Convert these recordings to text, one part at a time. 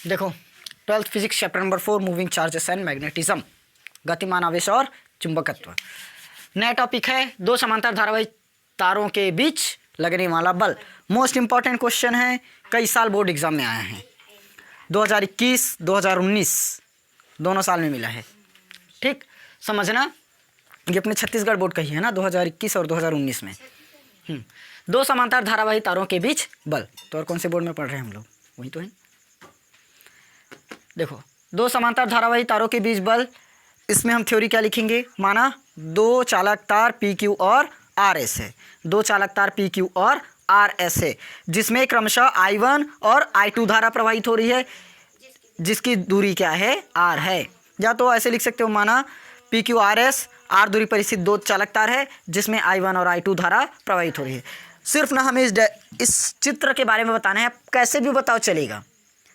देखो 12th physics chapter number 4 moving charges and magnetism, गतिमान आवेश और चुंबकत्व। नया टॉपिक है दो समांतर धारावाही तारों के बीच लगने वाला बल। मोस्ट इंपॉर्टेंट क्वेश्चन है, कई साल बोर्ड एग्जाम में आया है, 2021 2019 दोनों साल में मिला है। ठीक समझना, ये अपने छत्तीसगढ़ बोर्ड का ही है ना, 2021 और 2019 में। दो समांतर धारावाही तारों के बीच बल, तो और कौन से बोर्ड में पढ़ रहे हैं हम लोग, वही तो है। देखो दो समांतर धारावाही तारों के बीच बल, इसमें हम थ्योरी क्या लिखेंगे, माना दो चालक तार पी क्यू और आर एस है, दो चालक तार पी क्यू और आर एस है, जिसमें क्रमशः I1 और I2 धारा प्रवाहित हो रही है, जिसकी दूरी क्या है, R है। या तो ऐसे लिख सकते हो, माना P Q R S, R दूरी पर स्थित दो चालक तार है जिसमें I1 और I2 धारा प्रवाहित हो रही है। सिर्फ ना हमें इस चित्र के बारे में बताना है, कैसे भी बताओ चलेगा,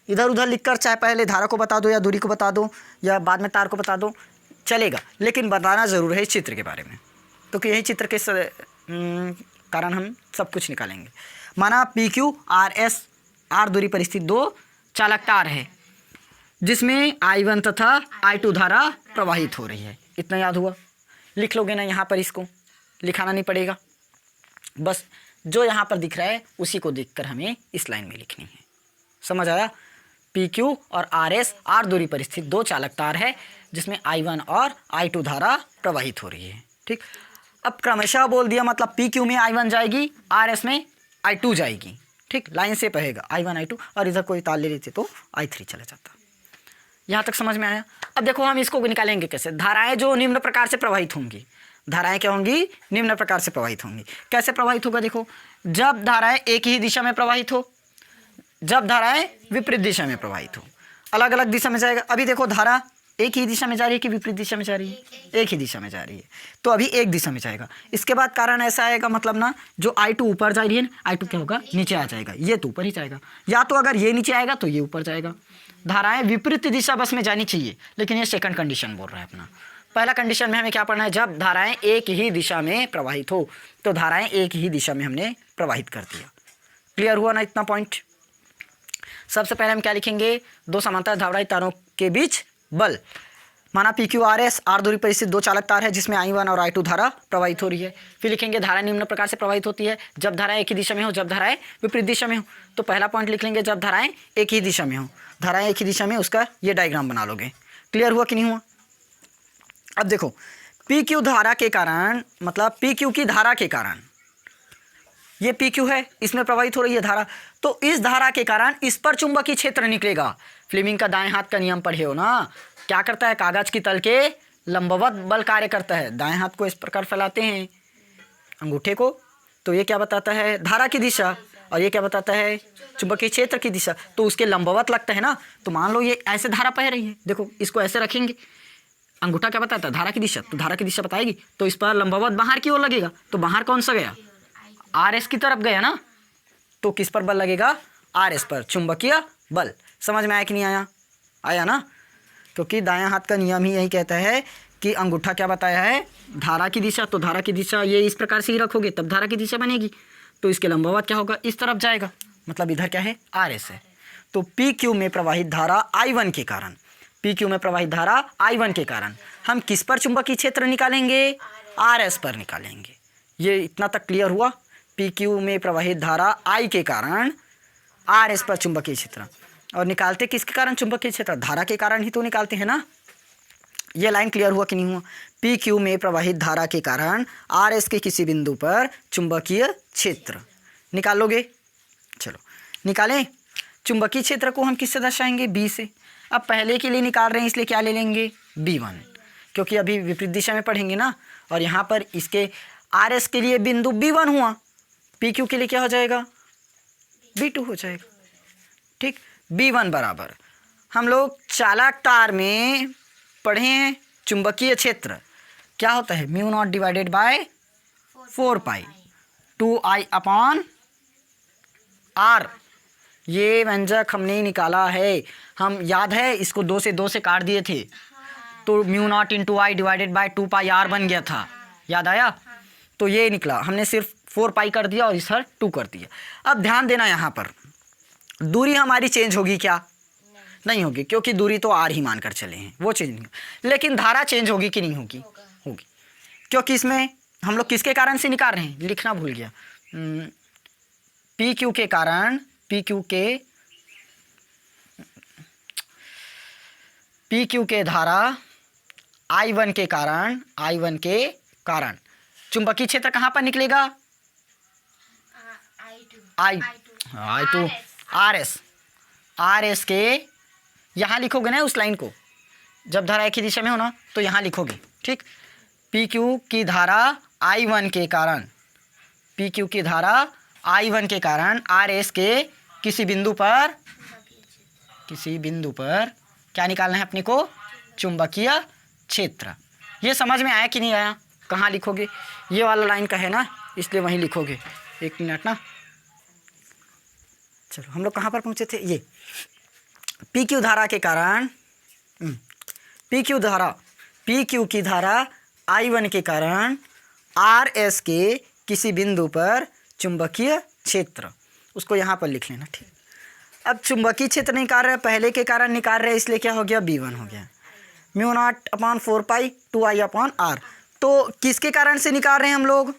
इधर उधर लिखकर, चाहे पहले धारा को बता दो या दूरी को बता दो या बाद में तार को बता दो, चलेगा, लेकिन बताना ज़रूर है इस चित्र के बारे में, क्योंकि यही चित्र के कारण हम सब कुछ निकालेंगे। माना P Q R S, R दूरी पर स्थित दो चालक तार है जिसमें I1 तथा I2 धारा प्रवाहित हो रही है। इतना याद हुआ, लिख लोगे ना, यहाँ पर इसको लिखाना नहीं पड़ेगा, बस जो यहाँ पर दिख रहा है उसी को देखकर हमें इस लाइन में लिखनी है। समझ आया? पी क्यू और आर एस, आर दूरी पर स्थित दो चालक तार है जिसमें I1 और I2 धारा प्रवाहित हो रही है। ठीक, अब क्रमशः बोल दिया, मतलब पी क्यू में I1 जाएगी, आर एस में I2 जाएगी। ठीक, लाइन से पढ़ेगा I1 I2, और इधर कोई तार ले लेते तो I3 चला जाता। यहाँ तक समझ में आया? अब देखो हम इसको निकालेंगे कैसे। धाराएं जो निम्न प्रकार से प्रवाहित होंगी, धाराएं क्या होंगी, निम्न प्रकार से प्रवाहित होंगी। कैसे प्रवाहित होगा, देखो, जब धाराएं एक ही दिशा में प्रवाहित हो, जब धाराएं विपरीत दिशा में प्रवाहित हो, अलग अलग दिशा में जाएगा। अभी देखो धारा एक ही दिशा में जा रही है कि विपरीत दिशा में जा रही है, एक ही दिशा में जा रही है, तो अभी एक दिशा में जाएगा। इसके बाद कारण ऐसा आएगा, मतलब ना, जो I2 ऊपर जा रही है, I2 क्या होगा, नीचे आ जाएगा, ये तो ऊपर ही जाएगा, या तो अगर ये नीचे आएगा तो ये ऊपर जाएगा। धाराएं विपरीत दिशा बस में जानी चाहिए, लेकिन ये सेकंड कंडीशन बोल रहा है अपना। पहला कंडीशन में हमें क्या पढ़ना है, जब धाराएं एक ही दिशा में प्रवाहित हो, तो धाराएं एक ही दिशा में हमने प्रवाहित कर दिया। क्लियर हुआ ना इतना पॉइंट? सबसे पहले हम क्या लिखेंगे, दो समांतर धारावाही तारों के बीच बल। माना P Q R S, R दूरी पर स्थित दो चालक तार है जिसमें I1 और I2 धारा प्रवाहित हो रही है। फिर लिखेंगे धारा निम्न प्रकार से प्रवाहित होती है, जब धाराएं एक ही दिशा में हो, जब धाराएं विपरीत दिशा में हो। तो पहला पॉइंट लिख लेंगे, जब धाराएं एक ही दिशा में हो, धाराएं एक ही दिशा में, उसका ये डायग्राम बना लोगे। क्लियर हुआ कि नहीं हुआ? अब देखो पी क्यू धारा के कारण, मतलब पी क्यू की धारा के कारण, ये पी क्यू है, इसमें प्रवाहित हो रही है धारा, तो इस धारा के कारण इस पर चुंबकीय क्षेत्र निकलेगा। फ्लेमिंग का दाएं हाथ का नियम पढ़े हो ना, क्या करता है, कागज की तल के लंबवत बल कार्य करता है। दाएं हाथ को इस प्रकार फैलाते हैं अंगूठे को, तो ये क्या बताता है, धारा की दिशा, और ये क्या बताता है, चुंबकीय क्षेत्र की दिशा, तो उसके लंबवत लगता है ना। तो मान लो ये ऐसे धारा बह रही है, देखो इसको ऐसे रखेंगे, अंगूठा क्या बताता है, धारा की दिशा, तो धारा की दिशा बताएगी, तो इस पर लंबवत बाहर की ओर लगेगा, तो बाहर कौन सा गया, आर एस की तरफ गया ना, तो किस पर बल लगेगा, आर एस पर, चुंबकीय बल। समझ में आया कि नहीं आया? आया ना, क्योंकि दायां हाथ का नियम ही यही कहता है कि अंगूठा क्या बताया है, धारा की दिशा, तो धारा की दिशा ये इस प्रकार से ही रखोगे तब धारा की दिशा बनेगी, तो इसके लंबवत क्या होगा, इस तरफ जाएगा, मतलब इधर क्या है, आर एस है। तो पी क्यू में प्रवाहित धारा I1 के कारण, पी क्यू में प्रवाहित धारा I1 के कारण हम किस पर चुंबकीय क्षेत्र निकालेंगे, आर एस पर निकालेंगे। ये इतना तक क्लियर हुआ? पी क्यू में प्रवाहित धारा I के कारण आर एस पर चुंबकीय क्षेत्र, और निकालते किसके कारण चुंबकीय क्षेत्र, धारा के कारण ही तो निकालते हैं ना। ये लाइन क्लियर हुआ कि नहीं हुआ? पी क्यू में प्रवाहित धारा के कारण आर एस के किसी बिंदु पर चुंबकीय क्षेत्र निकाल लोगे। चलो निकालें। चुंबकीय क्षेत्र को हम किससे दर्शाएंगे, बी से। अब पहले के लिए निकाल रहे हैं इसलिए क्या ले लेंगे, B1, क्योंकि अभी विपरीत दिशा में पढ़ेंगे ना, और यहाँ पर इसके आर एस के लिए बिंदु B1 हुआ, पी क्यू के लिए क्या हो जाएगा, B2 हो जाएगा। ठीक, B1 बराबर, हम लोग चालक तार में पढ़े हैं चुंबकीय क्षेत्र क्या होता है, mu naught divided by 4 pi 2I upon R। ये व्यंजक हमने निकाला है, हम याद है इसको 2 से काट दिए थे, तो mu naught into I divided by 2 pi R बन गया था, याद आया? तो ये निकला, हमने सिर्फ 4 पाई कर दिया और इधर 2 कर दिया। अब ध्यान देना, यहाँ पर दूरी हमारी चेंज होगी क्या, नहीं होगी, क्योंकि दूरी तो आर ही मानकर चले हैं, वो चेंज नहीं होगी। लेकिन धारा चेंज होगी कि नहीं होगी? होगी, क्योंकि इसमें हम लोग किसके कारण से निकाल रहे हैं, लिखना भूल गया, पी क्यू के कारण, पी क्यू के धारा I1 के कारण चुंबकीय क्षेत्र कहाँ पर निकलेगा? I2 RS के यहाँ लिखोगे ना उस लाइन को, जब धारा एक ही दिशा में हो ना तो यहाँ लिखोगे, ठीक। पी क्यू की धारा I1 के कारण, पी क्यू की धारा I1 के कारण RS के किसी बिंदु पर क्या निकालना है अपने को? चुंबकीय क्षेत्र। ये समझ में आया कि नहीं आया? कहाँ लिखोगे? ये वाला लाइन का है ना, इसलिए वहीं लिखोगे। एक मिनट ना, चलो हम लोग कहाँ पर पहुँचे थे? ये पी क्यू धारा के कारण, पी क्यू की धारा I1 के कारण RS के किसी बिंदु पर चुंबकीय क्षेत्र, उसको यहाँ पर लिख लेना, ठीक। अब चुंबकीय क्षेत्र निकाल रहे, पहले के कारण निकाल रहे, इसलिए क्या हो गया? B1 हो गया, μ0/4π 2I/r। तो किसके कारण से निकाल रहे हैं हम लोग?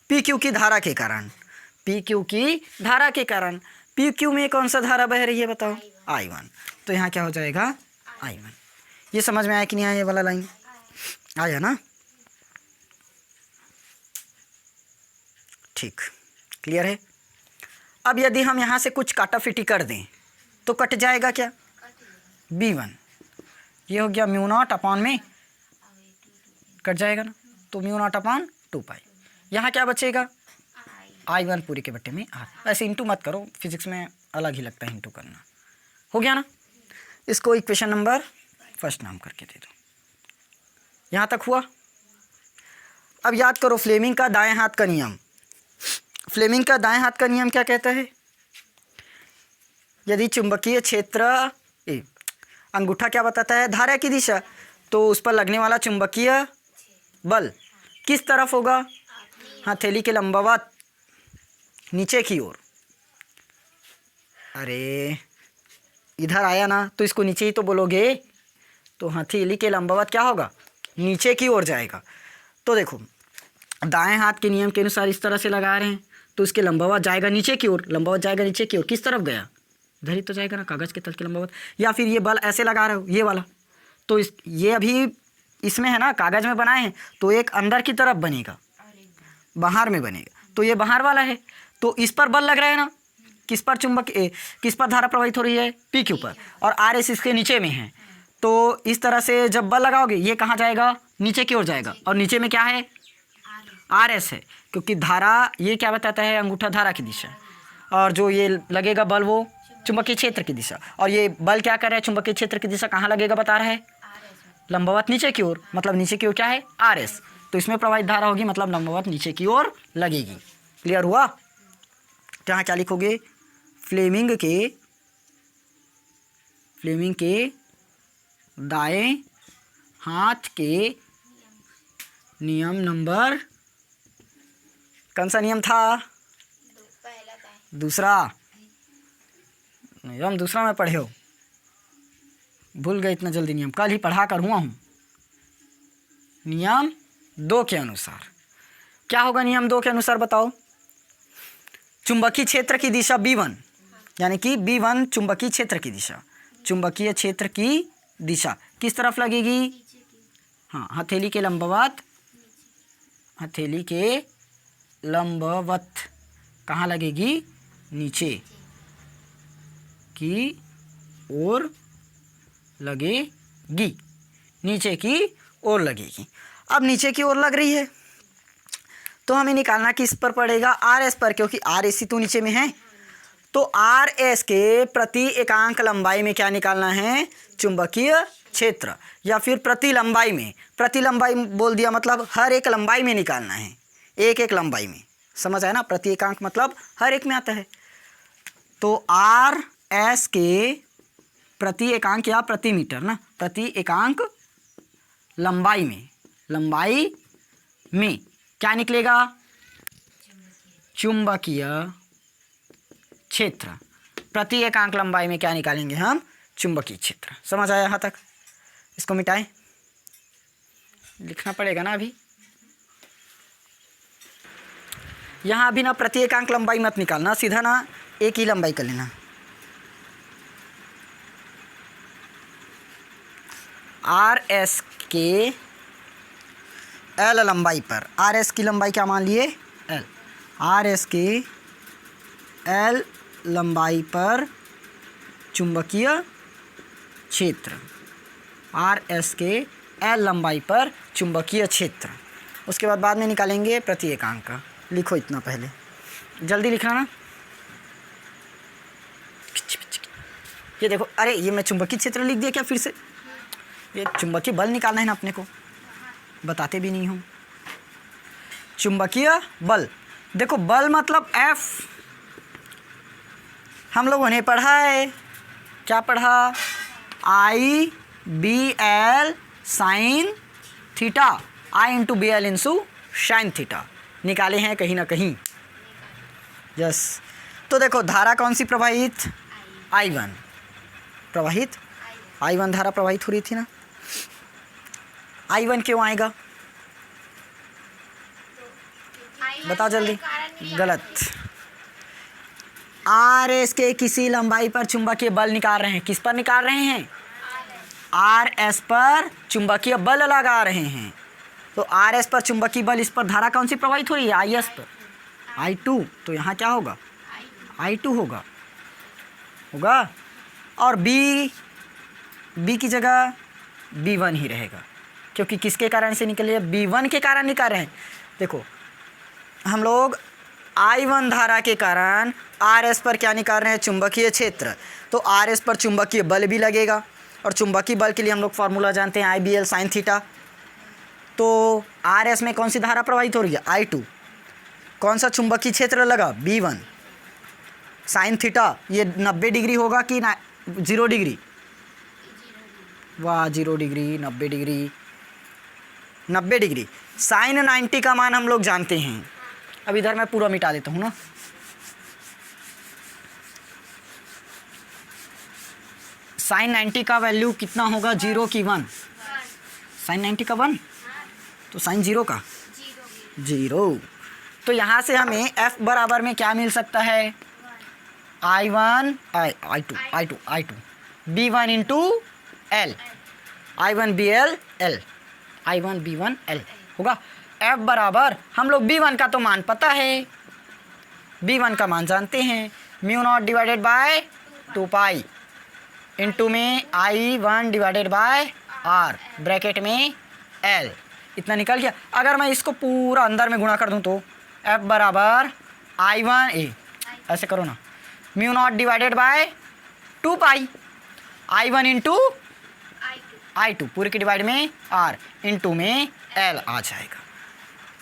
पी क्यू की धारा के कारण, पी क्यू की धारा के कारण। पी क्यू में कौन सा धारा बह रही है बताओ? I1। तो यहाँ क्या हो जाएगा? I1। ये समझ में आया कि नहीं आया? ये वाला लाइन आया ना? ठीक, क्लियर है। अब यदि हम यहाँ से कुछ काटाफिटी कर दें तो कट जाएगा क्या? B1 ये हो गया μ0 में कट जाएगा ना, तो μ0/2π। यहाँ क्या बचेगा? I1 पूरे के बट्टे में R। ऐसे इंटू मत करो, फिजिक्स में अलग ही लगता है इंटू करना। हो गया ना? इसको इक्वेशन नंबर फर्स्ट नाम करके दे दो। यहाँ तक हुआ? अब याद करो फ्लेमिंग का दाएं हाथ का नियम। फ्लेमिंग का दाएं हाथ का नियम क्या कहता है? यदि चुंबकीय क्षेत्र, अंगूठा क्या बताता है? धारा की दिशा। तो उस पर लगने वाला चुंबकीय बल किस तरफ होगा? हथेली के लंबवत नीचे की ओर। अरे इधर आया ना, तो इसको नीचे ही तो बोलोगे, तो हथेली के लंबवत क्या होगा? नीचे की ओर जाएगा। तो देखो दाएं हाथ के नियम के अनुसार इस तरह से लगा रहे हैं, तो इसके लंबवत जाएगा नीचे की ओर, लंबवत जाएगा नीचे की ओर। किस तरफ गया? इधर ही तो जाएगा ना, कागज़ के तल के लंबवत। या फिर ये बल ऐसे लगा रहे हो, ये वाला, तो ये अभी इसमें है ना, कागज़ में बनाए हैं, तो एक अंदर की तरफ बनेगा, बाहर में बनेगा, तो ये बाहर वाला है, तो इस पर बल लग रहा है ना। किस पर किस पर धारा प्रवाहित हो रही है? पी क्यू पर, और RS इसके नीचे में है। तो इस तरह से जब बल लगाओगे, ये कहाँ जाएगा? नीचे की ओर जाएगा, और नीचे में क्या है? RS है, क्योंकि धारा ये क्या बताता है? अंगूठा धारा की दिशा, और जो ये लगेगा बल वो चुंबकीय क्षेत्र की दिशा। और ये बल क्या कर रहा है? चुंबकीय क्षेत्र की दिशा कहाँ लगेगा बता रहा है? लंबवत नीचे की ओर, मतलब नीचे की ओर क्या है? RS। तो इसमें प्रवाहित धारा होगी, मतलब लंबवत नीचे की ओर लगेगी। क्लियर हुआ? तो यहाँ क्या लिखोगे? फ्लेमिंग के दाएं हाथ के नियम नंबर, कौन सा नियम था? दूसरा। नियम दूसरा में पढ़े हो, भूल गए इतना जल्दी नियम, कल ही पढ़ा कर हुआ हूँ। नियम 2 के अनुसार क्या होगा? नियम 2 के अनुसार बताओ। चुंबकीय क्षेत्र की दिशा B1, यानी कि B1 चुंबकीय क्षेत्र की दिशा, चुंबकीय क्षेत्र की दिशा किस तरफ लगेगी? हाँ, हथेली के लंबवत, हथेली के लंबवत कहाँ लगेगी? नीचे की ओर लगेगी, नीचे की ओर लगेगी। अब नीचे की ओर लग रही है, तो हमें निकालना किस पर पड़ेगा? RS पर, क्योंकि RS तो नीचे में है। तो RS के प्रति एकांक लंबाई में क्या निकालना है? चुंबकीय क्षेत्र। या फिर प्रति लंबाई में, प्रति लंबाई बोल दिया मतलब हर एक लंबाई में निकालना है, एक एक लंबाई में। समझ आया ना? प्रति एकांक मतलब हर एक में आता है। तो RS के प्रति एकांक या प्रति मीटर ना, प्रति एकांक लंबाई में क्या निकलेगा? चुंबकीय क्षेत्र। प्रति एकांक लंबाई में क्या निकालेंगे हम? चुंबकीय क्षेत्र। समझ आया यहाँ तक? इसको मिटाएं, लिखना पड़ेगा ना अभी। यहाँ अभी ना प्रति एकांक लंबाई मत निकालना, सीधा ना एक ही लंबाई कर लेना। आर एस के एल लंबाई पर, आर एस की लंबाई क्या मान लिए? एल। आर एस के एल लंबाई पर चुंबकीय क्षेत्र, आर एस के एल लंबाई पर चुंबकीय क्षेत्र। उसके बाद में निकालेंगे प्रति एकांक का। लिखो इतना पहले, जल्दी लिखना ना। ये देखो, अरे ये मैं चुंबकीय क्षेत्र लिख दिया क्या फिर से? ये चुंबकीय बल निकालना है ना अपने को, बताते भी नहीं हूँ। चुंबकीय बल, देखो बल मतलब F, हम लोगों ने पढ़ा है, क्या पढ़ा? I B L sine theta, I into B L इंसू साइन थीटा, निकाले हैं कहीं ना कहीं। यस, तो देखो धारा कौन सी प्रवाहित? I1 प्रवाहित, I1 धारा प्रवाहित हो रही थी ना। I1 क्यों आएगा? बताओ जल्दी। गलत। आर एस के किसी लंबाई पर चुंबकीय बल निकाल रहे हैं। किस पर निकाल रहे हैं? आर एस पर चुंबकीय बल लगा रहे हैं। तो आर एस पर चुंबकीय बल, इस पर धारा कौन सी प्रवाहित हो रही है? आई एस पर, I2। तो यहाँ क्या होगा? I2 होगा। और बी की जगह B1 ही रहेगा, क्योंकि किसके कारण से निकले? B1 के कारण निकाल रहे हैं। देखो हम लोग I1 धारा के कारण आर एस पर क्या निकाल रहे हैं? चुंबकीय क्षेत्र। तो आर एस पर चुंबकीय बल भी लगेगा, और चुंबकीय बल के लिए हम लोग फार्मूला जानते हैं, IBL साइन थीटा। तो आर एस में कौन सी धारा प्रवाहित हो रही है? I2। कौन सा चुंबकीय क्षेत्र लगा? B1। साइन थीटा ये 90 डिग्री होगा कि 0 डिग्री? वाह, 0 डिग्री, 90 डिग्री, 90 डिग्री। साइन 90 का मान हम लोग जानते हैं। अब इधर मैं पूरा मिटा देता हूँ ना। साइन 90 का वैल्यू कितना होगा? 0 की 1? साइन 90 का 1, तो साइन 0 का 0। तो यहाँ से हमें F बराबर में क्या मिल सकता है? I1 I2 B1 into L, I1 BL L, I1 B1 L होगा। F बराबर, हम लोग B1 का तो मान पता है, B1 का मान जानते हैं, μ0 डिवाइडेड बाय 2 पाई इंटू में I1 divided by R, bracket में L। इतना निकल गया। अगर मैं इसको पूरा अंदर में गुणा कर दूं तो F बराबर I1 ऐसे करो ना, μ0 divided by 2 pi I1 into I2 पूरे के डिवाइड में R इंटू में L आ जाएगा।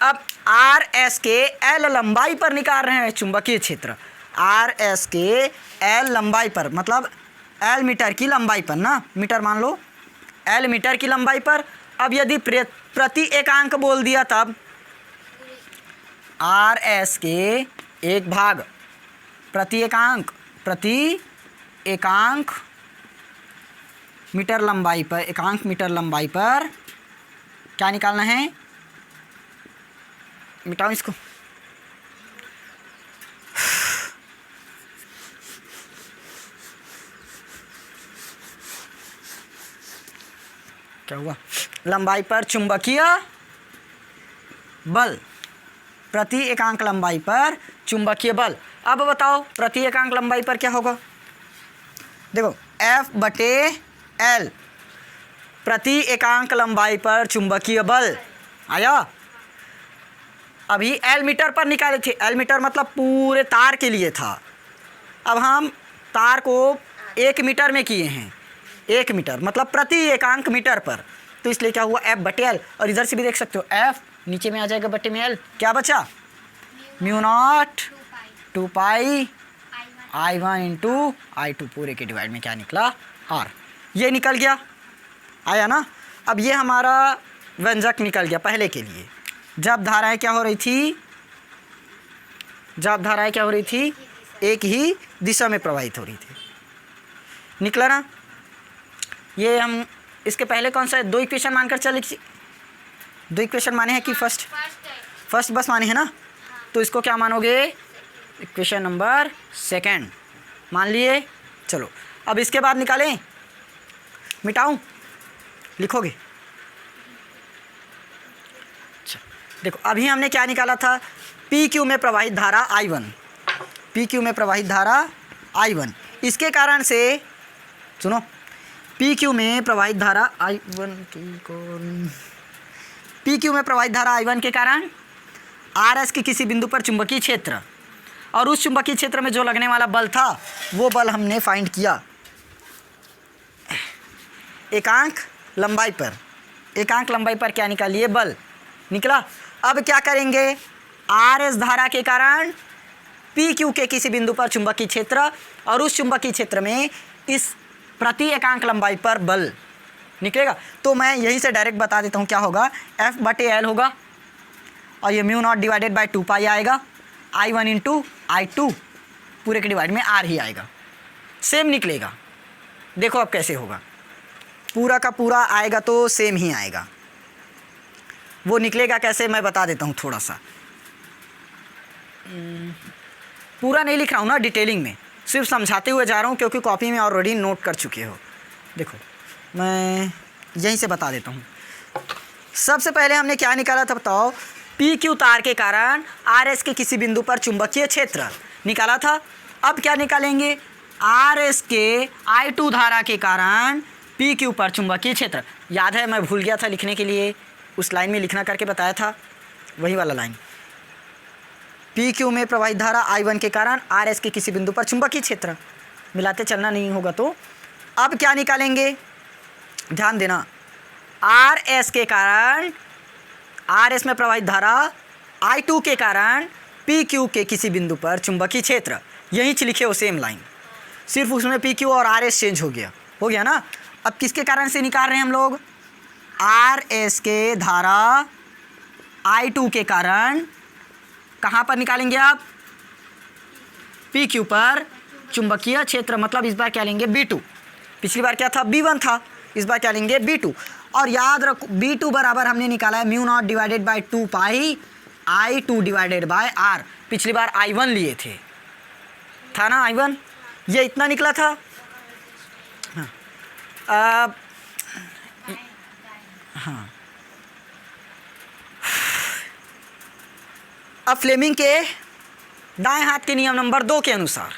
अब आर एस के एल लंबाई पर निकाल रहे हैं चुंबकीय क्षेत्र। आर एस के एल लंबाई पर, मतलब एल मीटर की लंबाई पर ना, मीटर मान लो, एल मीटर की लंबाई पर। अब यदि प्रति एकांक बोल दिया तब आर एस के एक भाग प्रति एकांक मीटर लंबाई पर, एकांक मीटर लंबाई पर क्या निकालना है? मिटाओ इसको। क्या हुआ? लंबाई पर चुंबकीय बल, प्रति एकांक लंबाई पर चुंबकीय बल। अब बताओ प्रति एकांक लंबाई पर क्या होगा? देखो F बटे L, प्रति एकांक लंबाई पर चुंबकीय बल आया। अभी L मीटर पर निकाले थे, L मीटर मतलब पूरे तार के लिए था। अब हम तार को 1 मीटर में किए हैं, 1 मीटर मतलब प्रति एकांक मीटर पर, तो इसलिए क्या हुआ? F बटे L। और इधर से भी देख सकते हो F नीचे में आ जाएगा बटे में L, क्या बचा? μ0 2 पाई I1 इंटू I2 पूरे के डिवाइड में क्या निकला? R। ये निकल गया, आया ना। अब ये हमारा व्यंजक निकल गया पहले के लिए। जब धाराएं क्या हो रही थी? एक ही दिशा में प्रवाहित हो रही थी। निकला ना? ये हम इसके पहले कौन सा है, 2 इक्वेशन मानकर चले, 2 इक्वेशन माने हैं कि फर्स्ट बस माने हैं ना, तो इसको क्या मानोगे, इक्वेशन नंबर 2 मान लिए। चलो अब इसके बाद निकालें, मिटाऊं, लिखोगे। अच्छा देखो अभी हमने क्या निकाला था, पी क्यू में प्रवाहित धारा I1, पी क्यू में प्रवाहित धारा I1, इसके कारण से सुनो, पी क्यू में प्रवाहित धारा पी क्यू में प्रवाहित धारा I1 के कारण RS के किसी बिंदु पर चुंबकीय क्षेत्र और उस चुंबकीय क्षेत्र में जो लगने वाला बल था वो बल हमने फाइंड किया एकांक लंबाई पर, एकांक लंबाई पर क्या निकालिए, बल निकला। अब क्या करेंगे, RS धारा के कारण PQ के किसी बिंदु पर चुंबकीय क्षेत्र और उस चुंबकीय क्षेत्र में इस प्रति एकांक लंबाई पर बल निकलेगा। तो मैं यहीं से डायरेक्ट बता देता हूँ क्या होगा, F/L होगा और ये म्यू नॉट डिवाइडेड बाई 2 पाई आएगा, I1 इंटू I2 पूरे के डिवाइड में R ही आएगा, सेम निकलेगा। देखो अब कैसे होगा, पूरा का पूरा आएगा तो सेम ही आएगा। वो निकलेगा कैसे मैं बता देता हूँ थोड़ा सा, पूरा नहीं लिख रहा हूँ ना डिटेलिंग में, सिर्फ समझाते हुए जा रहा हूँ क्योंकि कॉपी में ऑलरेडी नोट कर चुके हो। देखो मैं यहीं से बता देता हूँ। सबसे पहले हमने क्या निकाला था बताओ, पी क्यू तार के कारण RS के किसी बिंदु पर चुंबकीय क्षेत्र निकाला था। अब क्या निकालेंगे, RS के I2 धारा के कारण पी क्यू पर चुंबकीय क्षेत्र। याद है मैं भूल गया था लिखने के लिए, उस लाइन में लिखना करके बताया था, वही वाला लाइन, पी क्यू में प्रवाहित धारा I1 के कारण RS के किसी बिंदु पर चुंबकीय क्षेत्र, मिलाते चलना नहीं होगा। तो अब क्या निकालेंगे, ध्यान देना, RS के कारण, RS में प्रवाहित धारा I2 के कारण PQ के किसी बिंदु पर चुंबकीय क्षेत्र, यहीं लिखे हो सेम लाइन, सिर्फ उसमें PQ और RS चेंज हो गया ना। अब किसके कारण से निकाल रहे हैं हम लोग, RS के धारा I2 के कारण, कहाँ पर निकालेंगे आप, PQ पर चुंबकीय क्षेत्र, मतलब इस बार क्या लेंगे B2, पिछली बार क्या था B1 था, इस बार क्या लेंगे B2। और याद रखो B2 बराबर हमने निकाला है mu naught divided by 2 pi I2 divided by R, पिछली बार I1 लिए थे, था ना I1, ये इतना निकला था। हाँ अब फ्लेमिंग के दाएं हाथ के नियम नंबर 2 के अनुसार,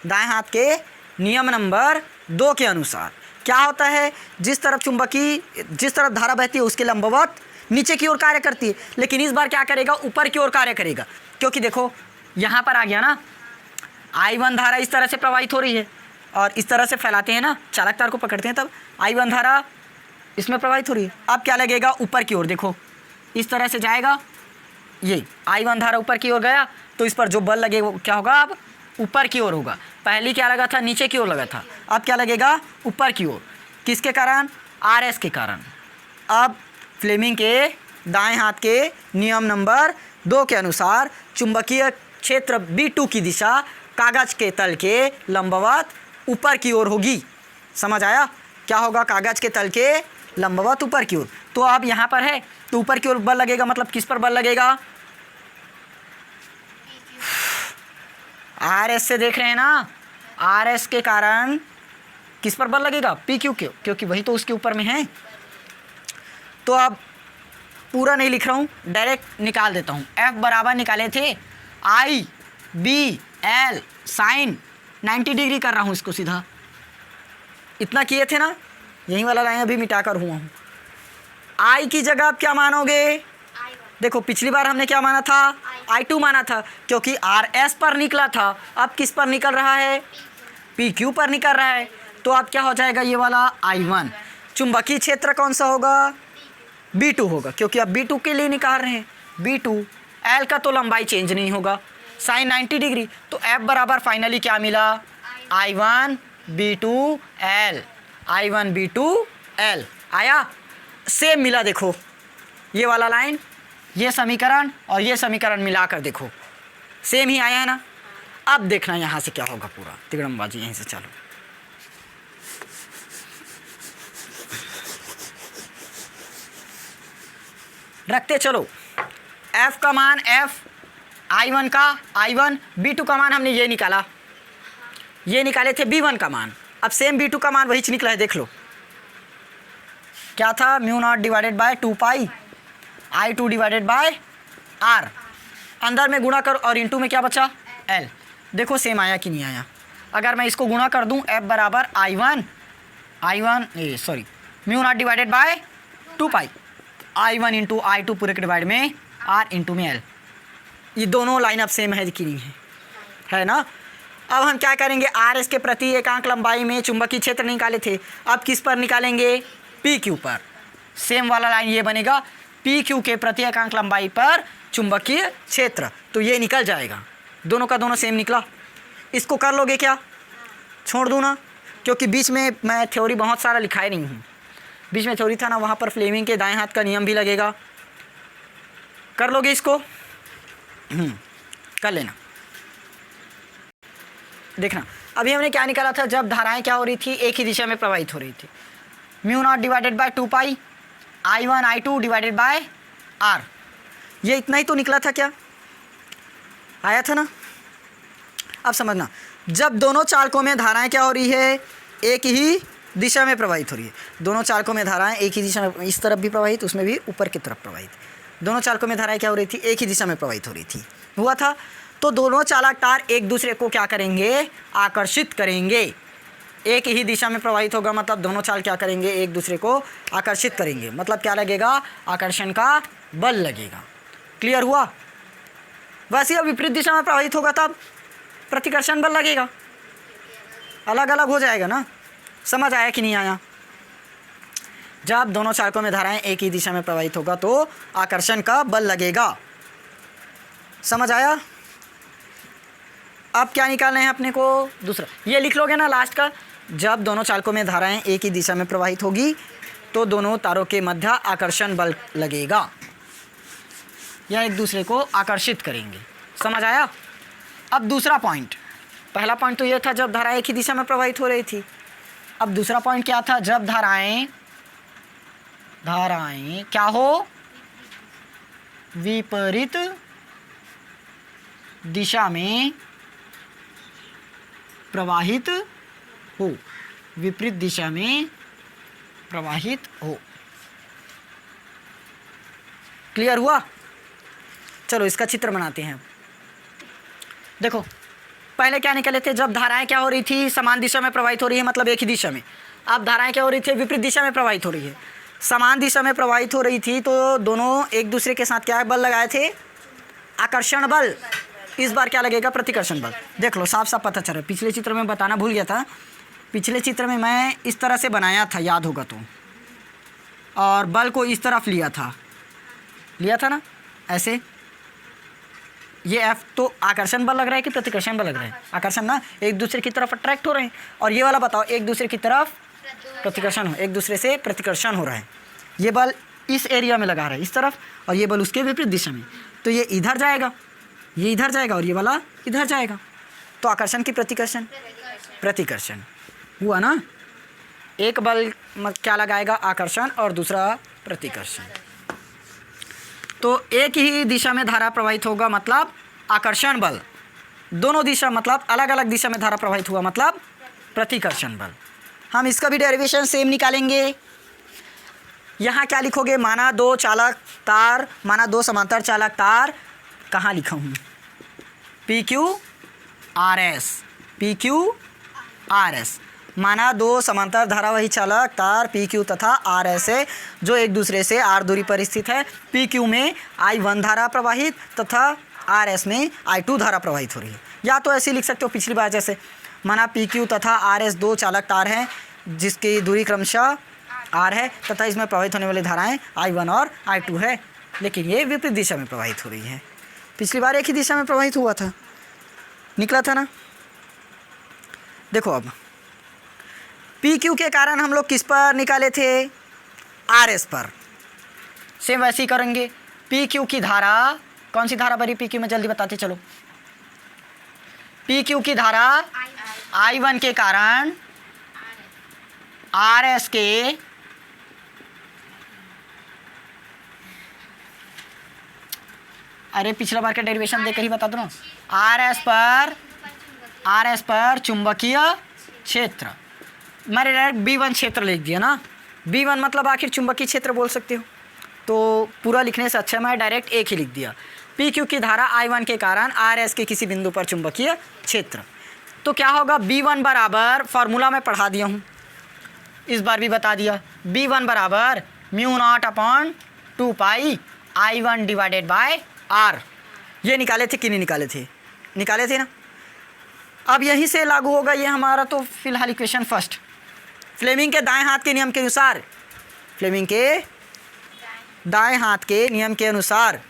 दाएं हाथ के नियम नंबर 2 के अनुसार क्या होता है, जिस तरफ धारा बहती है उसके लंबवत नीचे की ओर कार्य करती है, लेकिन इस बार क्या करेगा, ऊपर की ओर कार्य करेगा। क्योंकि देखो यहाँ पर आ गया ना, I1 धारा इस तरह से प्रवाहित हो रही है और इस तरह से फैलाते हैं ना, चालक तार को पकड़ते हैं तब I1 धारा इसमें प्रवाहित हो रही है। अब क्या लगेगा, ऊपर की ओर, देखो इस तरह से जाएगा, ये I1 धारा ऊपर की ओर गया तो इस पर जो बल लगेगा वो क्या होगा, अब ऊपर की ओर होगा। पहले क्या लगा था, नीचे की ओर लगा था, अब क्या लगेगा, ऊपर की ओर। किसके कारण, RS के कारण। अब फ्लेमिंग के दाएं हाथ के नियम नंबर 2 के अनुसार चुंबकीय क्षेत्र B2 की दिशा कागज के तल के लंबवत ऊपर की ओर होगी। समझ आया, क्या होगा, कागज के तल के लंबवत ऊपर की ओर। तो अब यहाँ पर है तो ऊपर की ओर बल लगेगा, मतलब किस पर बल लगेगा, RS से देख रहे हैं ना, RS के कारण किस पर बल लगेगा, PQ के, क्योंकि वही तो उसके ऊपर में है। तो अब पूरा नहीं लिख रहा हूँ, डायरेक्ट निकाल देता हूँ। F बराबर निकाले थे I/B/L साइन 90 डिग्री कर रहा हूँ इसको सीधा, इतना किए थे ना, यही वाला लाइन अभी मिटा कर हुआ हूँ। I की जगह आप क्या मानोगे, देखो पिछली बार हमने क्या माना था, I2 माना था, क्योंकि RS पर निकला था, अब किस पर निकल रहा है, PQ पर निकल रहा है। तो अब क्या हो जाएगा, ये वाला I1, चुंबकीय क्षेत्र कौन सा होगा, B2 होगा, क्योंकि अब B2 के लिए निकाल रहे हैं, B2, L का तो लंबाई चेंज नहीं होगा, साइन 90 डिग्री। तो F बराबर फाइनली क्या मिला, I1/B2L, I1/B2L आया, सेम मिला। देखो ये वाला लाइन, ये समीकरण और ये समीकरण मिलाकर देखो सेम ही आया है ना। अब देखना यहाँ से क्या होगा, पूरा तिगड़मबाजी यहीं से चालू। रखते चलो। एफ का मान एफ, I1 का I1, B2 का मान हमने ये निकाला, ये निकाले थे B1 का मान। अब सेम B2 का मान वही निकला है, देख लो क्या था, mu naught divided by 2 pi I2 divided by R, अंदर में गुणा कर और इनटू में क्या बचा L। देखो सेम आया कि नहीं आया। अगर मैं इसको गुणा कर दूं F बराबर I1 mu naught divided by 2 pi I1 into I2 पूरे के डिवाइड में R इंटू में L। ये दोनों लाइन अब सेम है कि नहीं है ना। अब हम क्या करेंगे, RS के प्रति एकांक लंबाई में चुंबकीय क्षेत्र निकाले थे, अब किस पर निकालेंगे, PQ पर। सेम वाला लाइन ये बनेगा, PQ के प्रति एकांक लंबाई पर चुंबकीय क्षेत्र, तो ये निकल जाएगा। दोनों का दोनों सेम निकला। इसको कर लोगे क्या, छोड़ दूँ ना, क्योंकि बीच में मैं थ्योरी बहुत सारा लिखाई नहीं हूँ। बीच में थ्योरी था ना, वहाँ पर फ्लेमिंग के दाएं हाथ का नियम भी लगेगा। कर लोगे इसको, कर लेना। देखना अभी हमने क्या निकाला था, जब धाराएं क्या हो रही थी, एक ही दिशा में प्रवाहित हो रही थी। Mu naught divided by 2 pi I1 I2 divided by R, ये इतना ही तो निकला था, क्या आया था ना। अब समझना, जब दोनों चालकों में धाराएं क्या हो रही है, एक ही दिशा में प्रवाहित हो रही है। दोनों चालकों में धाराएं एक ही दिशा में, इस तरफ भी प्रवाहित, उसमें भी ऊपर की तरफ प्रवाहित। दोनों चालकों में धाराएं क्या हो रही थी, एक ही दिशा में प्रवाहित हो रही थी, हुआ था। तो दोनों चालक तार एक दूसरे को क्या करेंगे, आकर्षित करेंगे। एक ही दिशा में प्रवाहित होगा मतलब दोनों चाल क्या करेंगे, एक दूसरे को आकर्षित करेंगे। मतलब क्या लगेगा, आकर्षण का बल लगेगा। क्लियर हुआ। वैसे अब विपरीत दिशा में प्रवाहित होगा तब प्रतिकर्षण बल लगेगा, अलग अलग हो जाएगा ना। समझ आया कि नहीं आया। जब दोनों चालकों में धाराएं एक ही दिशा में प्रवाहित होगा तो आकर्षण का बल लगेगा। समझ आया। अब क्या निकालना है अपने को, दूसरा ये लिख लोगे ना लास्ट का, जब दोनों चालकों में धाराएं एक ही दिशा में प्रवाहित होगी तो दोनों तारों के मध्य आकर्षण बल लगेगा, या एक दूसरे को आकर्षित करेंगे। समझ आया। अब दूसरा पॉइंट, पहला पॉइंट तो ये था जब धाराएं एक ही दिशा में प्रवाहित हो रही थी। अब दूसरा पॉइंट क्या था, जब धाराएं क्या हो, विपरीत दिशा में प्रवाहित हो, विपरीत दिशा में प्रवाहित हो। क्लियर हुआ। चलो इसका चित्र बनाते हैं। देखो पहले क्या निकले थे, जब धाराएं क्या हो रही थी, समान दिशा में प्रवाहित हो रही है, मतलब एक ही दिशा में। अब धाराएं क्या हो रही थी, विपरीत दिशा में प्रवाहित हो रही है। समान दिशा में प्रवाहित हो रही थी तो दोनों एक दूसरे के साथ क्या बल लगाए थे, आकर्षण बल। इस बार क्या लगेगा, प्रतिकर्षण बल। देख लो साफ साफ पता चल रहा है। पिछले चित्र में बताना भूल गया था, पिछले चित्र में मैं इस तरह से बनाया था, याद होगा तो, और बल को इस तरफ लिया था ना ऐसे। ये F तो आकर्षण बल लग रहा है कि प्रतिकर्षण बल लग रहा है, आकर्षण ना, एक दूसरे की तरफ अट्रैक्ट हो रहे हैं। और ये वाला बताओ, एक दूसरे की तरफ प्रतिकर्षण हो, एक दूसरे से प्रतिकर्षण हो रहा है। ये बल इस एरिया में लगा रहा है इस तरफ, और ये बल उसके विपरीत दिशा में, तो ये इधर जाएगा, ये इधर जाएगा और ये वाला इधर जाएगा। तो आकर्षण की प्रतिकर्षण हुआ ना। एक बल क्या लगाएगा, आकर्षण, और दूसरा प्रतिकर्षण। तो एक ही दिशा में धारा प्रवाहित होगा मतलब आकर्षण बल, दोनों दिशा मतलब अलग अलग दिशा में धारा प्रवाहित हुआ मतलब प्रतिकर्षण बल। हम इसका भी डेरिवेशन सेम निकालेंगे। यहाँ क्या लिखोगे, माना दो समांतर चालक तार, कहाँ लिखा हूँ, PQRS। माना दो समांतर धारावाही चालक तार PQ तथा RS है, जो एक दूसरे से R दूरी पर स्थित है। PQ में I1 धारा प्रवाहित तथा RS में I2 धारा प्रवाहित हो रही है। या तो ऐसे लिख सकते हो पिछली बार जैसे, माना PQ तथा RS दो चालक तार हैं जिसकी दूरी क्रमशः R है तथा इसमें प्रवाहित होने वाली धाराएं I1 और I2 है, लेकिन ये विपरीत दिशा में प्रवाहित हो रही है। पिछली बार एक ही दिशा में प्रवाहित हुआ था, निकला था ना। देखो अब PQ के कारण हम लोग किस पर निकाले थे, RS पर। सेम वैसे ही करेंगे। PQ की धारा, कौन सी धारा भरी PQ में, जल्दी बताते चलो। PQ की धारा I1 के कारण RS के अरे पिछला बार का डेरिवेशन देकर ही बता दो ना। आर एस पर चुंबकीय क्षेत्र, मैंने डायरेक्ट B1 क्षेत्र लिख दिया ना। B1 मतलब आखिर चुंबकीय क्षेत्र बोल सकते हो, तो पूरा लिखने से अच्छा मैं डायरेक्ट एक ही लिख दिया। PQ की धारा I1 के कारण RS के किसी बिंदु पर चुंबकीय क्षेत्र, तो क्या होगा B1 बराबर, फार्मूला में पढ़ा दिया हूँ, इस बार भी बता दिया। B1 बराबर μ0/2 पाई I1 डिवाइडेड बाय R। ये निकाले थे कि नहीं निकाले थे? निकाले थे ना। अब यहीं से लागू होगा ये हमारा तो फिलहाल इक्वेशन फर्स्ट, फ्लेमिंग के दाएं हाथ के नियम के अनुसार, फ्लेमिंग के दाएं हाथ के नियम के अनुसार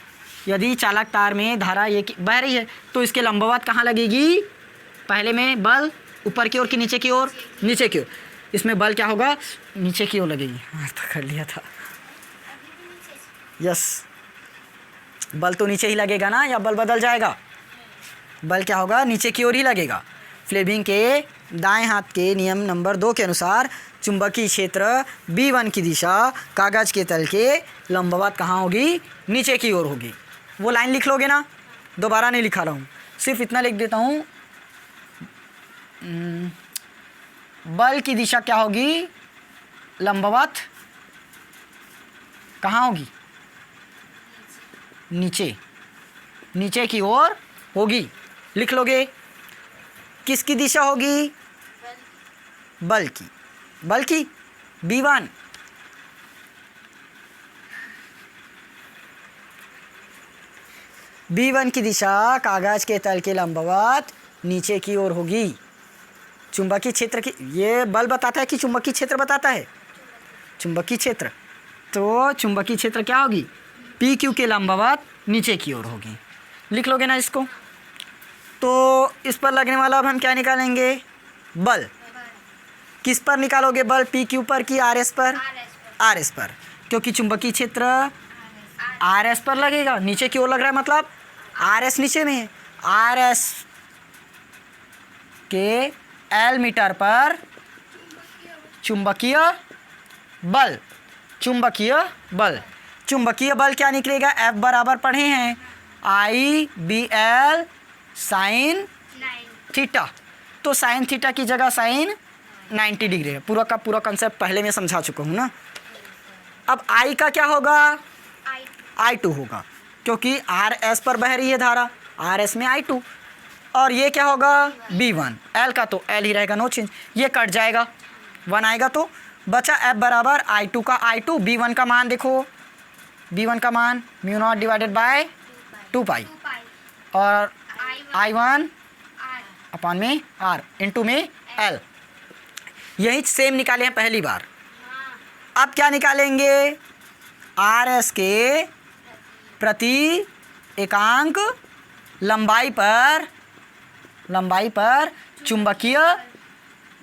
यदि चालक तार में धारा ये बह रही है तो इसके लंबवत कहाँ लगेगी? पहले में बल ऊपर की ओर कि नीचे की ओर? नीचे की ओर। इसमें बल क्या होगा? नीचे की ओर लगेगी। हाँ तो कर लिया था, यस। बल तो नीचे ही लगेगा ना, या बल बदल जाएगा? बल क्या होगा? नीचे की ओर ही लगेगा। फ्लेमिंग के दाएं हाथ के नियम नंबर 2 के अनुसार चुंबकीय क्षेत्र B1 की दिशा कागज के तल के लंबवत कहाँ होगी? नीचे की ओर होगी। वो लाइन लिख लोगे ना, दोबारा नहीं लिखा रहा हूँ, सिर्फ इतना लिख देता हूँ। बल की दिशा क्या होगी? लंबवत कहाँ होगी? नीचे, नीचे की ओर होगी। लिख लोगे। किसकी दिशा होगी? बल की। बल की B1। B1 की दिशा कागज के तल के लंबवत नीचे की ओर होगी। चुंबकीय क्षेत्र की, ये बल बताता है कि चुंबकीय क्षेत्र बताता है? चुंबकीय क्षेत्र। तो चुंबकीय क्षेत्र क्या होगी? PQ के लंबवत नीचे की ओर होगी। लिख लोगे ना इसको। तो इस पर लगने वाला अब हम क्या निकालेंगे? बल। किस पर निकालोगे बल? PQ पर कि RS पर? RS पर, क्योंकि चुंबकीय क्षेत्र RS पर लगेगा, नीचे की ओर लग रहा है, मतलब RS नीचे में है। RS के L मीटर पर चुंबकीय बल, चुंबकीय बल, चुंबकीय बल क्या निकलेगा? F बराबर पढ़े हैं IBL साइन थीटा। तो साइन थीटा की जगह साइन 90 डिग्री है। पूरा का पूरा कंसेप्ट पहले मैं समझा चुका हूँ ना। अब I का क्या होगा? I2 होगा, क्योंकि RS पर बह रही है धारा, RS में I2। और ये क्या होगा? B1। L का तो L ही रहेगा, नो चेंज। ये कट जाएगा, 1 आएगा तो बचा F बराबर I2 का I2। B1 का मान देखो, B1 का मान μ0 डिवाइडेड बाय 2 पाई और I1 अपान में R इंटू में L। यही सेम निकाले हैं पहली बार। अब क्या निकालेंगे? RS के प्रति एकांक लंबाई पर चुंबकीय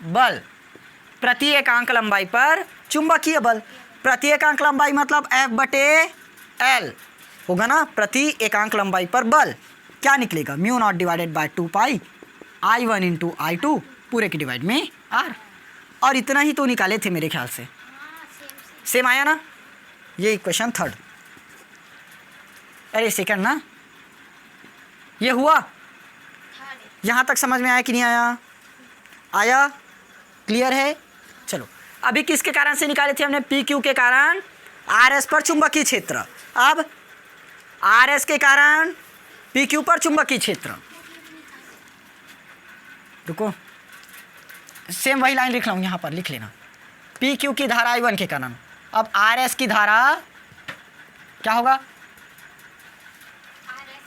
बल, प्रति एकांक लंबाई पर चुंबकीय बल। प्रति एकांक लंबाई मतलब F/L होगा ना, प्रति एकांक लंबाई पर बल क्या निकलेगा? μ0 divided by 2 pi I1 into I2 पूरे के डिवाइड में R। और इतना ही तो निकाले थे मेरे ख्याल से। सेम आया ना? ये इक्वेशन थर्ड, अरे सेकंड ना, ये हुआ। यहाँ तक समझ में आया कि नहीं आया? आया? क्लियर है? चलो, अभी किसके कारण से निकाले थे हमने? PQ के कारण RS पर चुंबकीय क्षेत्र। अब RS के कारण PQ पर चुंबकीय क्षेत्र। रुको, सेम वही लाइन लिख रहा हूँ, यहाँ पर लिख लेना। PQ की धारा I1 के कारण, अब RS की धारा क्या होगा?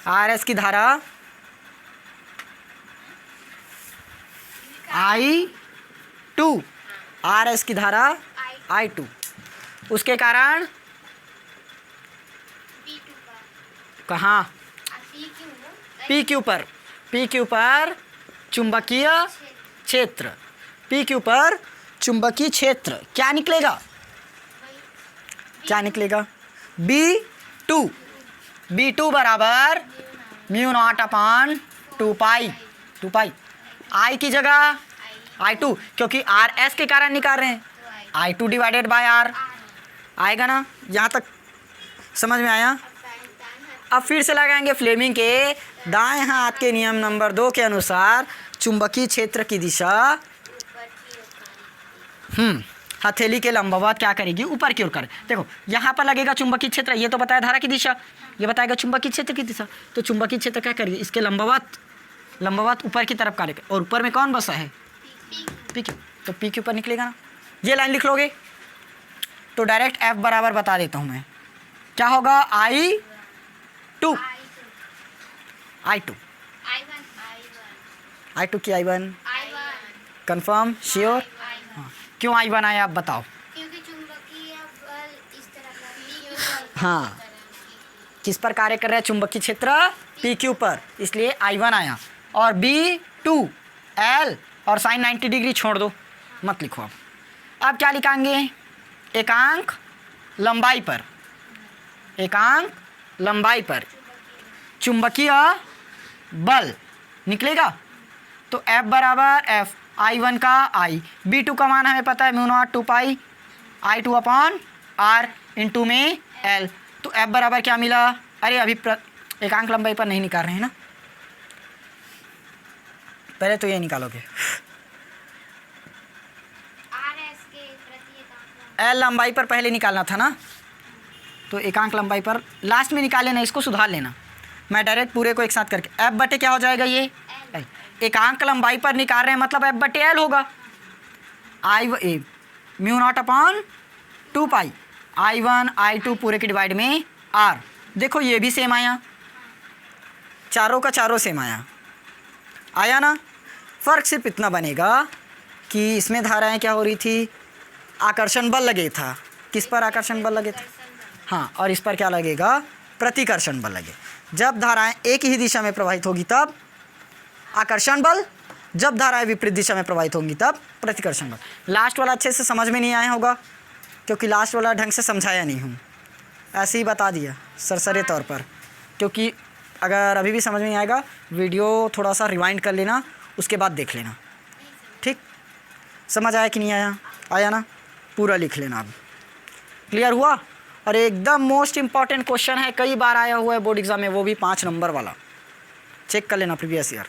RS की धारा I2, RS की धारा I2, उसके कारण कहाँ? PQ पर, PQ पर चुंबकीय क्षेत्र, PQ पर चुंबकीय क्षेत्र क्या निकलेगा? क्या निकलेगा? B2, B2 बराबर μ0 अपान 2 पाई I की जगह I2, क्योंकि RS के कारण निकाल रहे हैं, I2 डिवाइडेड बाय R आएगा ना? यहाँ तक समझ में आया? अब फिर से लगाएंगे फ्लेमिंग के दाएं हाथ के नियम नंबर 2 के अनुसार चुंबकीय क्षेत्र की दिशा हथेली के लंबवत क्या करेगी, ऊपर की ओर करे। देखो यहाँ पर लगेगा चुंबकीय क्षेत्र, ये तो बताया धारा की दिशा, ये बताएगा चुंबकीय क्षेत्र की दिशा। तो चुंबकीय क्षेत्र क्या करेगी, इसके लंबवत ऊपर की तरफ कार्य करे। और ऊपर में कौन बसा है, पी क्यू, तो पी क्यू पर निकलेगा ना। ये लाइन लिख लोगे तो डायरेक्ट एफ बराबर बता देता हूँ मैं, क्या होगा, I2 की I1 कंफर्म श्योर। हाँ, क्यों I1 आया आप बताओ। क्योंकि चुंबकीय बल इस तरफ हाँ, किस पर कार्य कर रहा है चुंबकीय क्षेत्र, PQ पर, इसलिए I1 आया। और B2 L और साइन 90 डिग्री छोड़ दो, मत लिखो। अब क्या लिखेंगे, एकांक लंबाई पर चुंबकीय बल निकलेगा। तो F बराबर F I1 का I, B2 का मान हमें पता है μ0 2 पाई I2 अपॉन R इंटू में L। तो F बराबर क्या मिला, अरे अभी एकांक लंबाई पर नहीं निकाल रहे हैं ना, पहले तो ये निकालोगे। L लंबाई पर पहले निकालना था ना, तो एकांक लंबाई पर लास्ट में निकाल लेना, इसको सुधार लेना। मैं डायरेक्ट पूरे को एक साथ करके F बटे क्या हो जाएगा, ये L। एकांक लंबाई पर निकाल रहे हैं मतलब F बटे L होगा। μ0 अपॉन 2 पाई I1 I2 पूरे के डिवाइड में R। देखो ये भी सेम आया, चारों का चारों सेम आया ना। फ़र्क सिर्फ इतना बनेगा कि इसमें धाराएं क्या हो रही थी, आकर्षण बल लगे था। किस पर आकर्षण बल लगे था, हाँ, और इस पर क्या लगेगा, प्रतिकर्षण बल लगे। जब धाराएं एक ही दिशा में प्रवाहित होगी तब आकर्षण बल, जब धाराएं विपरीत दिशा में प्रवाहित होंगी तब प्रतिकर्षण बल। लास्ट वाला अच्छे से समझ में नहीं आया होगा क्योंकि लास्ट वाला ढंग से समझाया नहीं हूँ, ऐसे ही बता दिया सरसरे तौर पर। क्योंकि अगर अभी भी समझ में नहीं आएगा, वीडियो थोड़ा सा रिवाइंड कर लेना, उसके बाद देख लेना, ठीक। समझ आया कि नहीं आया ना, पूरा लिख लेना। अब क्लियर हुआ। और एकदम मोस्ट इम्पॉर्टेंट क्वेश्चन है, कई बार आया हुआ है बोर्ड एग्जाम में, वो भी 5 नंबर वाला, चेक कर लेना प्रीवियस ईयर।